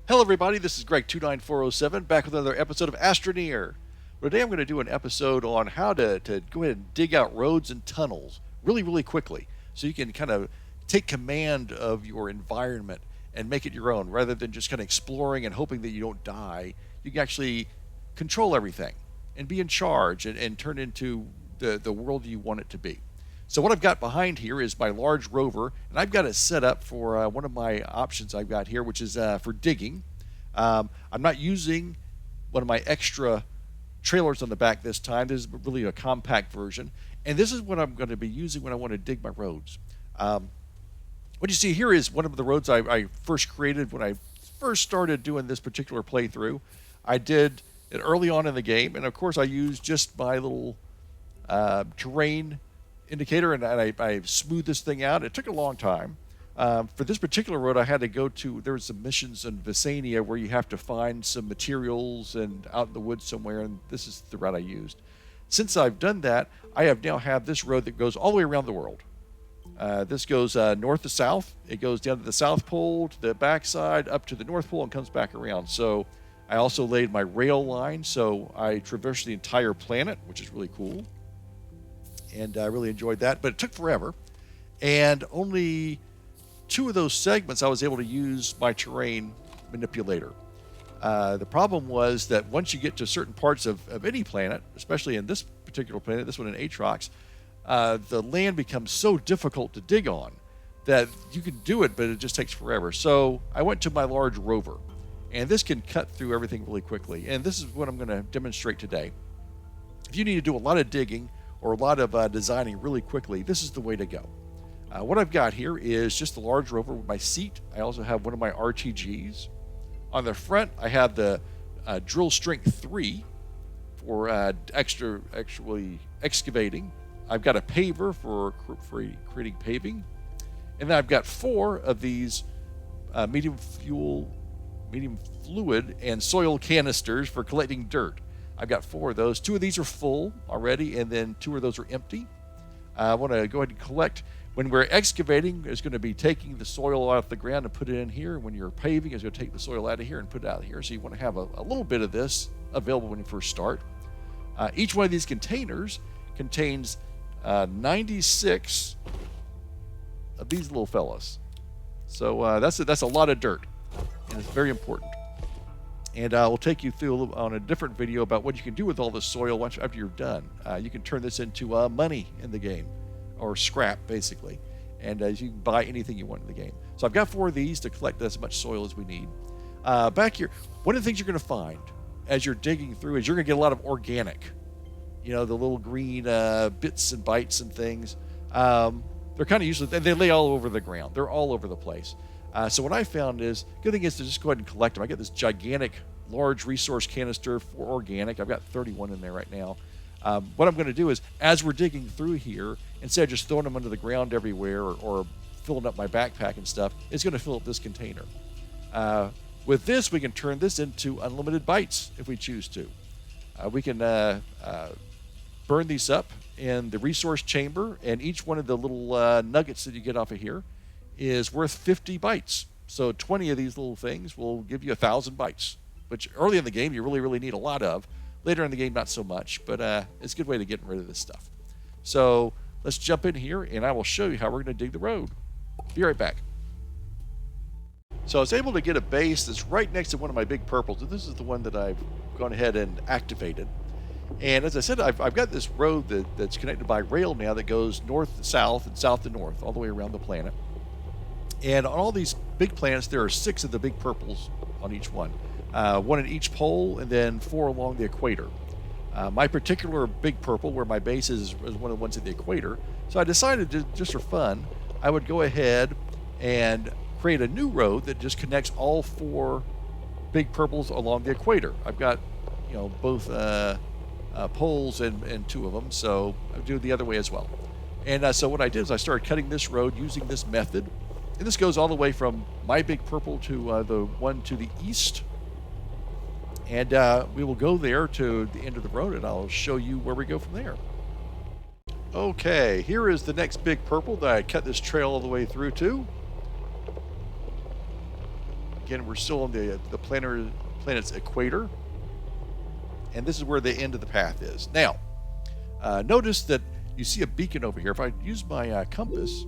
Hello everybody, this is Greg29407 back with another episode of Astroneer. Today I'm going to do an episode on how to go ahead and dig out roads and tunnels really quickly so you can kind of take command of your environment and make it your own rather than just kind of exploring and hoping that you don't die. You can actually control everything and be in charge and turn into the world you want it to be. So what I've got behind here is my Large Rover, and I've got it set up for one of my options I've got here, which is for digging. I'm not using one of my extra trailers on the back this time. This is really a compact version, and this is what I'm going to be using when I want to dig my roads. What you see here is one of the roads I first created when I first started doing this particular playthrough. I did it early on in the game, and of course I used just my little terrain indicator, and I smoothed this thing out. It took a long time. For this particular road, I had to go to, there was some missions in Visania where you have to find some materials and out in the woods somewhere, and this is the route I used. Since I've done that, I have now have this road that goes all the way around the world. This goes north to south. It goes down to the South Pole, to the backside, up to the North Pole, and comes back around. So I also laid my rail line, so I traversed the entire planet, which is really cool. And I really enjoyed that, but it took forever. And only 2 of those segments I was able to use my terrain manipulator. The problem was that once you get to certain parts of any planet, especially in this particular planet, this one in Atrox, the land becomes so difficult to dig on that you can do it, but it just takes forever. So I went to my Large Rover, and this can cut through everything really quickly. And this is what I'm going to demonstrate today. If you need to do a lot of digging or a lot of designing really quickly, this is the way to go. What I've got here is just the Large Rover with my seat. I also have one of my RTGs. On the front, I have the Drill Strength 3 for actually excavating. I've got a paver for creating paving. And then I've got 4 of these medium fluid and soil canisters for collecting dirt. I've got 4 of those. 2 of these are full already, and then 2 of those are empty. I want to go ahead and collect. When we're excavating, it's going to be taking the soil out of the ground and put it in here. When you're paving, it's going to take the soil out of here and put it out of here. So you want to have a little bit of this available when you first start. Each one of these containers contains 96 of these little fellas. So that's a lot of dirt, and it's very important. And I will take you through on a different video about what you can do with all this soil after you're done. You can turn this into money in the game, or scrap, basically. And you can buy anything you want in the game. So I've got 4 of these to collect as much soil as we need. Back here, one of the things you're going to find as you're digging through is you're going to get a lot of organic. You know, the little green bits and bites and things. They're kind of useless. They lay all over the ground. They're all over the place. So what I found is, good thing is to just go ahead and collect them. I got this gigantic large resource canister for organic. I've got 31 in there right now. What I'm going to do is, as we're digging through here, instead of just throwing them under the ground everywhere or filling up my backpack and stuff, it's going to fill up this container. With this, we can turn this into unlimited bites if we choose to. We can burn these up in the resource chamber, and each one of the little nuggets that you get off of here is worth 50 bytes. So 20 of these little things will give you 1,000 bytes, which early in the game you really need a lot of. Later in the game, not so much, but it's a good way to get rid of this stuff. So let's jump in here, and I will show you how we're going to dig the road. Be right back. So I was able to get a base that's right next to one of my big purples, and this is the one that I've gone ahead and activated. And as I said, I've got this road that's connected by rail now that goes north to south and south to north, all the way around the planet. And on all these big planets, there are 6 of the big purples on each one. 1 at each pole, and then 4 along the equator. My particular big purple, where my base is one of the ones at the equator. So I decided to, just for fun, I would go ahead and create a new road that just connects all 4 big purples along the equator. I've got, both poles and 2 of them, so I do it the other way as well. And so what I did is I started cutting this road using this method. And this goes all the way from my big purple to the one to the east. And we will go there to the end of the road, and I'll show you where we go from there. Okay, here is the next big purple that I cut this trail all the way through to. Again, we're still on the planet's equator, and this is where the end of the path is. Now, notice that you see a beacon over here. If I use my compass,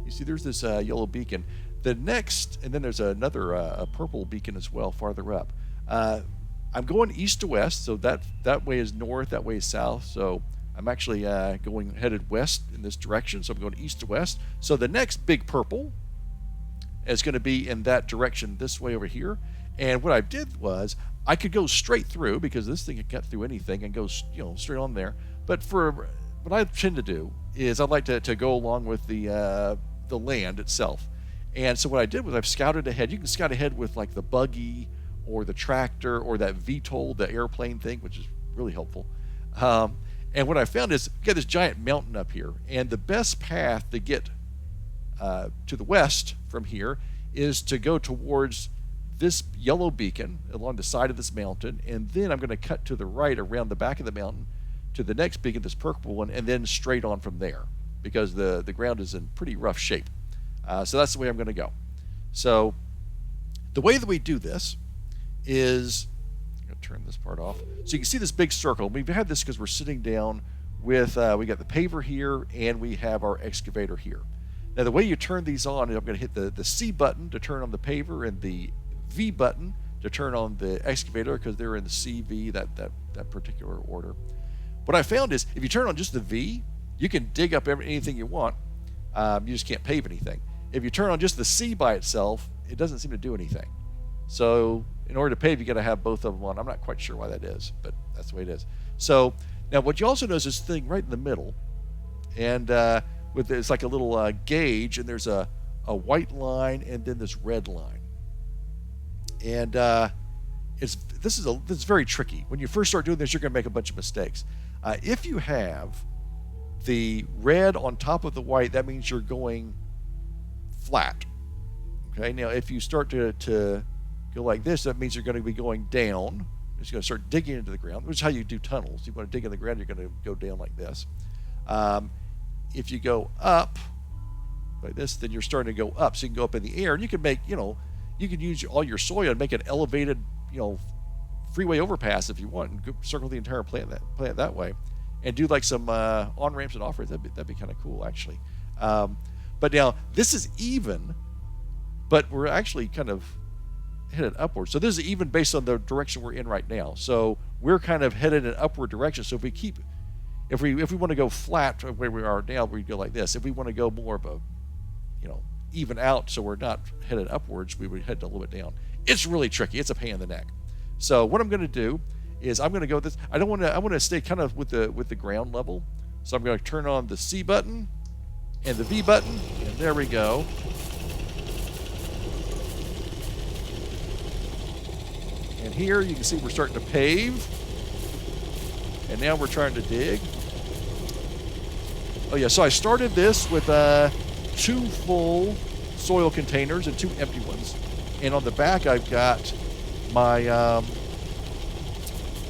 you see there's this yellow beacon. The next, and then there's another a purple beacon as well farther up. I'm going east to west, so that way is north, that way is south. So I'm actually headed west in this direction, so I'm going east to west. So the next big purple is going to be in that direction, this way over here. And what I did was I could go straight through because this thing can cut through anything and go straight on there. But for what I tend to do is I'd like to go along with the land itself. And so what I did was I've scouted ahead. You can scout ahead with like the buggy or the tractor or that VTOL, the airplane thing, which is really helpful. And what I found is we got this giant mountain up here, and the best path to get to the west from here is to go towards this yellow beacon along the side of this mountain, and then I'm going to cut to the right around the back of the mountain to the next beacon, this purple one, and then straight on from there because the ground is in pretty rough shape. So that's the way I'm going to go. So the way that we do this is, I'm going to turn this part off. So you can see this big circle. We've had this because we're sitting down with, we got the paver here and we have our excavator here. Now the way you turn these on is I'm going to hit the C button to turn on the paver and the V button to turn on the excavator because they're in the CV, that particular order. What I found is if you turn on just the V, you can dig up anything you want. You just can't pave anything. If you turn on just the C by itself, it doesn't seem to do anything. So in order to pave, you got to have both of them on. I'm not quite sure why that is, but that's the way it is. So now what you also notice is this thing right in the middle, and it's like a little gauge, and there's a white line and then this red line. And this is very tricky. When you first start doing this, you're going to make a bunch of mistakes. If you have the red on top of the white, that means you're going flat. Okay, now if you start to go like this, that means you're going to be going down. It's going to start digging into the ground, which is how you do tunnels. You want to dig in the ground, you're going to go down like this. If you go up like this, then you're starting to go up. So you can go up in the air, and you can make, you can use all your soil and make an elevated, freeway overpass if you want, and circle the entire plant that way, and do like some on ramps and off ramps. That'd be kind of cool, actually. But now this is even, but we're actually kind of headed upward. So this is even based on the direction we're in right now. So we're kind of headed in an upward direction. So if we want to go flat where we are now, we go like this. If we want to go more of a, even out, so we're not headed upwards, we would head a little bit down. It's really tricky. It's a pain in the neck. So what I'm going to do is I'm going to go this. I want to stay kind of with the ground level. So I'm going to turn on the C button and the V button, and there we go. And here you can see we're starting to pave, and now we're trying to dig. Oh yeah, so I started this with 2 full soil containers and 2 empty ones, and on the back I've got my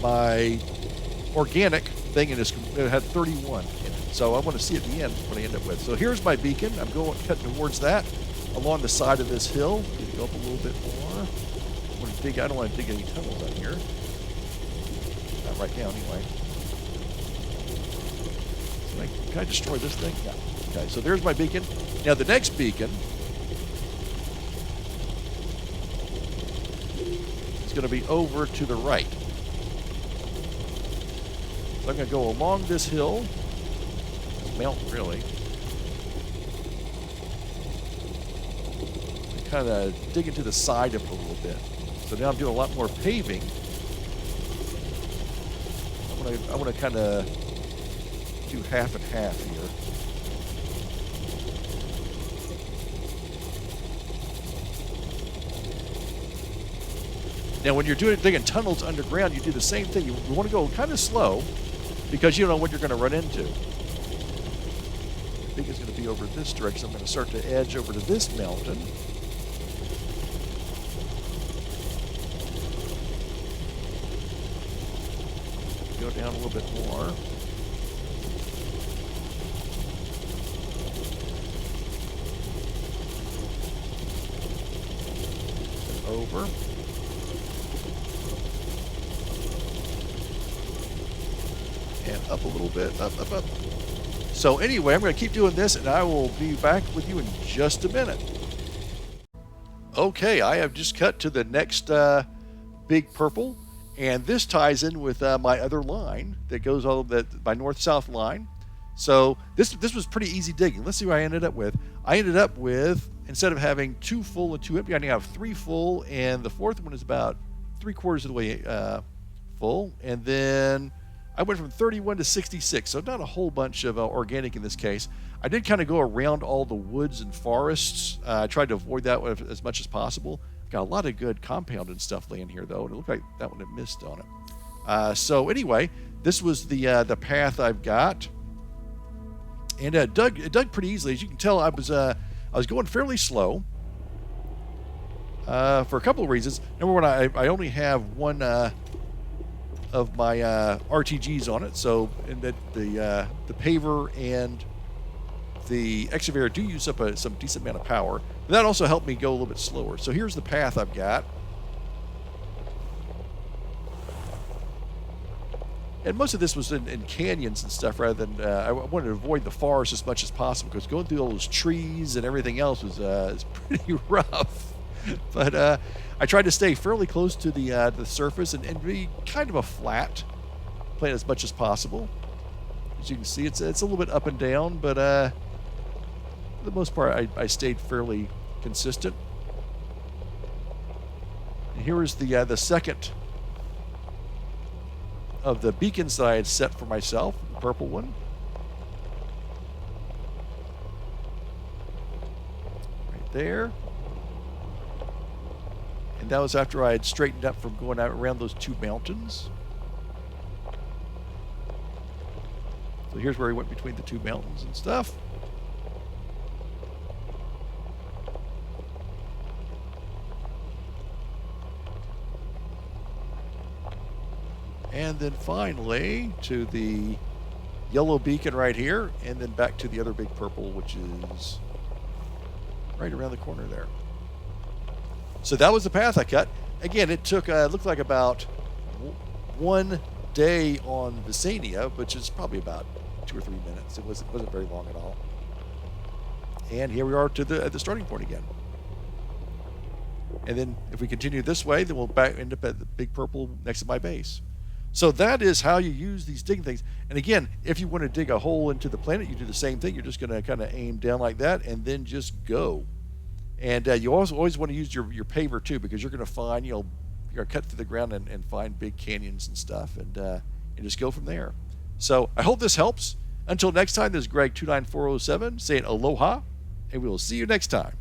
my organic thing, and it had 31 in it. So I want to see at the end what I end up with. So here's my beacon. I'm cutting towards that along the side of this hill. I'm going to go up a little bit more. I don't want to dig any tunnels out here. Not right now, anyway. Can I destroy this thing? Yeah. Okay, so there's my beacon. Now the next beacon is going to be over to the right. So I'm going to go along this hill, mountain really, and kind of dig into the side of it a little bit. So now I'm doing a lot more paving. I want to kind of do half and half here. Now when you're digging tunnels underground, you do the same thing. You want to go kind of slow because you don't know what you're going to run into. I think it's going to be over this direction. I'm going to start to edge over to this mountain. Go down a little bit more. over. And up a little bit, up, up, up. So anyway, I'm going to keep doing this, and I will be back with you in just a minute. Okay, I have just cut to the next big purple, and this ties in with my other line that goes all that my north-south line. So this was pretty easy digging. Let's see what I ended up with. I ended up with, instead of having 2 full and 2 empty, I now have 3 full, and the fourth one is about 3/4 of the way full. And then I went from 31 to 66, so not a whole bunch of organic in this case. I did kind of go around all the woods and forests. I tried to avoid that as much as possible. Got a lot of good compounded stuff laying here, though, and it looked like that one had missed on it. So anyway, this was the path I've got. And it dug pretty easily. As you can tell, I was going fairly slow for a couple of reasons. Number one, I only have one of my RTGs on it, so and that the paver and the excavator do use up some decent amount of power. But that also helped me go a little bit slower. So here's the path I've got. And most of this was in canyons and stuff rather than, I wanted to avoid the forest as much as possible because going through all those trees and everything else was pretty rough. But I tried to stay fairly close to the surface and be kind of a flat plane as much as possible. As you can see, it's a little bit up and down, but for the most part, I stayed fairly consistent. And here is the second of the beacons that I had set for myself, the purple one. Right there. And that was after I had straightened up from going out around those 2 mountains. So here's where he went between the 2 mountains and stuff. And then finally to the yellow beacon right here, and then back to the other big purple, which is right around the corner there. So that was the path I cut. Again, it took, looked like about 1 day on Visania, which is probably about 2 or 3 minutes. It wasn't very long at all. And here we are at the starting point again. And then if we continue this way, then we'll end up at the big purple next to my base. So that is how you use these digging things. And again, if you want to dig a hole into the planet, you do the same thing. You're just going to kind of aim down like that and then just go. And you always want to use your paver too, because you're going to find, you're going to cut through the ground and find big canyons and stuff, and just go from there. So I hope this helps. Until next time, this is Greg 29407 saying aloha, and we will see you next time.